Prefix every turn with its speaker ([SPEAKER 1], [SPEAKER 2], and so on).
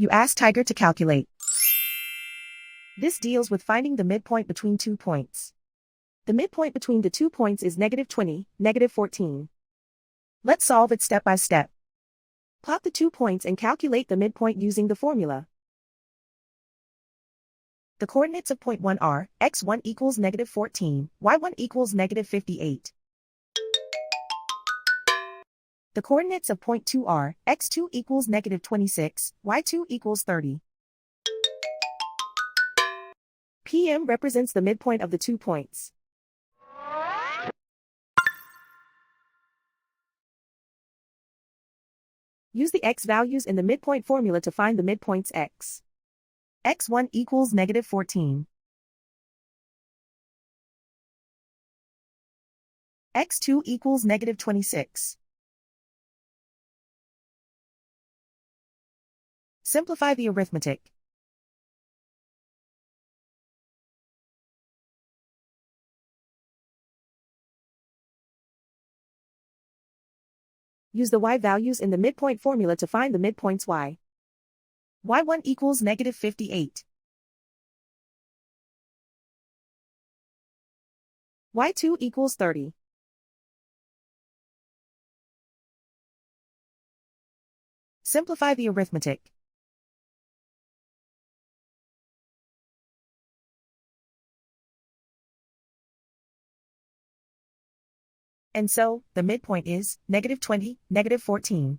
[SPEAKER 1] You ask Tiger to calculate. This deals with finding the midpoint between 2 points. The midpoint between the 2 points is -20, -14. Let's solve it step by step. Plot the 2 points and calculate the midpoint using the formula. The coordinates of point 1 are, x1 equals -14, y1 equals -58. The coordinates of point 2 are, x2 equals -26, y2 equals 30. PM represents the midpoint of the 2 points. Use the x values in the midpoint formula to find the midpoints x. x1 equals -14. x2 equals -26. Simplify the arithmetic. Use the y values in the midpoint formula to find the midpoints y. y1 equals -58. y2 equals 30. Simplify the arithmetic. And so, the midpoint is -20, -14.